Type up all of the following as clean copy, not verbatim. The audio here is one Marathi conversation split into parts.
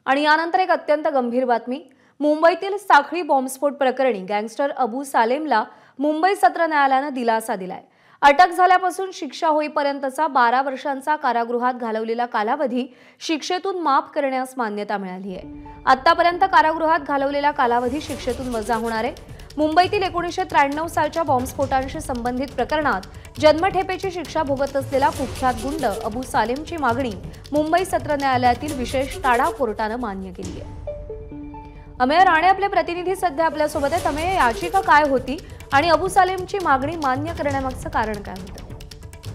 आणि यानंतर एक अत्यंत गंभीर बातमी। मुंबईतील साखळी बॉम्बस्फोट प्रकरणी गँगस्टर अबू सालेमला मुंबई सत्र न्यायालयाने दिलासा दिलाय। अटक झाल्यापासून शिक्षा होईपर्यंतचा 12 वर्षांचा कारागृहात घालवलेला कालावधी शिक्षेतून माफ करण्यास मान्यता मिळाली आहे। आतापर्यंत कारागृहात घालवलेला कालावधी शिक्षेतून वजा होणार आहे। मुंबईतील 1993 सालच्या बॉम्बस्फोटांशी संबंधित प्रकरणात जन्मठेपेची शिक्षा भोगत असलेला कुख्यात गुंड अबू सालेमची मागणी मुंबई सत्र न्यायालयातील विशेष टाडा कोर्टाने मान्य केली आहे। अमेय राणे आपले प्रतिनिधी सध्या आपल्या सोबत आहेत। अमेय, याचिका काय होती आणि अबू सालेमची मागणी मान्य करण्यामागचं कारण काय होतं?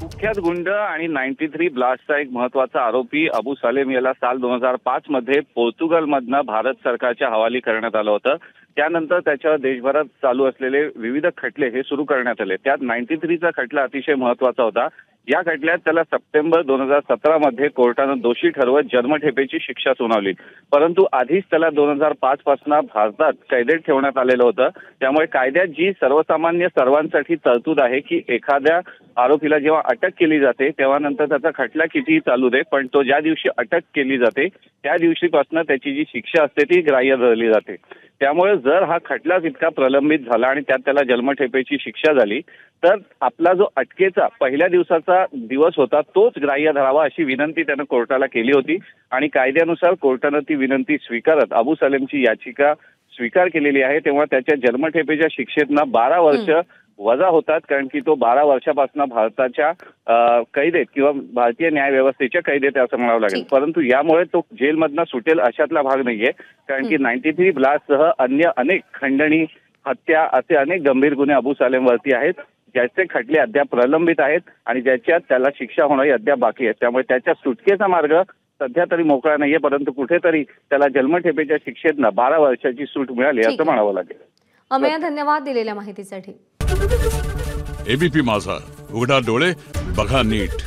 कुख्यात गुंड आणि 93 ब्लास्टचा एक महत्वाचा आरोपी अबू सालेम याला साल 2005 मध्ये पोर्तुगलमधनं भारत सरकारच्या हवाली करण्यात आलं होतं। त्यानंतर त्याच्यावर देशभरात चालू असलेले विविध खटले हे सुरू करण्यात आले। त्यात 93चा खटला अतिशय महत्वाचा होता। या खटल्यात त्याला सप्टेंबर 2017 मध्ये कोर्टाने दोषी ठरवत जन्मठेपेची शिक्षा सुनावली। परंतु आधीच त्याला 2005 पासून भारतात कैदेत ठेवण्यात आलेलं होतं। त्यामुळे कायद्यात जी सर्वसामान्य सर्वांसाठी तरतूद आहे की एखाद्या आरोपीला जेव्हा अटक केली जाते तेव्हा नंतर त्याचा खटला कितीही चालू दे, पण तो ज्या दिवशी अटक केली जाते त्या दिवशीपासून त्याची जी शिक्षा असते ती ग्राह्य धरली जाते। त्यामुळे जर हा खटला इतका प्रलंबित झाला आणि त्यात त्याला जन्मठेपेची शिक्षा झाली तर आपला जो अटकेचा पहिल्या दिवसाचा दिवस होता तोच ग्राह्य धरावा अशी विनंती त्याने कोर्टाला केली होती आणि कायद्यानुसार कोर्टाने ती विनंती स्वीकारत अबू सालेमची याचिका स्वीकार केलेली आहे। तेव्हा त्याच्या जन्मठेपेच्या शिक्षेतनं 12 वर्ष वजा होतात, कारण की तो 12 वर्षापासून भारताच्या कैदेत किंवा भारतीय न्याय व्यवस्थेच्या कैदेत असं म्हणावं लागेल। परंतु यामुळे तो जेलमधनं सुटेल अशातला भाग नाहीये, कारण की 93 ब्लास्टसह अन्य अनेक खंडणी, हत्या असे अनेक गंभीर गुन्हे अबू सालेमवरती आहेत, ज्याचे खटले अद्याप प्रलंबित आहेत आणि ज्याच्यात त्याला शिक्षा होणं अद्याप बाकी आहे। त्यामुळे त्याच्या सुटकेचा मार्ग सध्या तरी मोकळा नाहीये, परंतु कुठेतरी त्याला जन्मठेपेच्या शिक्षेतनं 12 वर्षाची सूट मिळाली असं म्हणावं लागेल। अमेय, धन्यवाद दिलेल्या माहितीसाठी। एबीपी माझा, उघडा डोळे बघा नीट।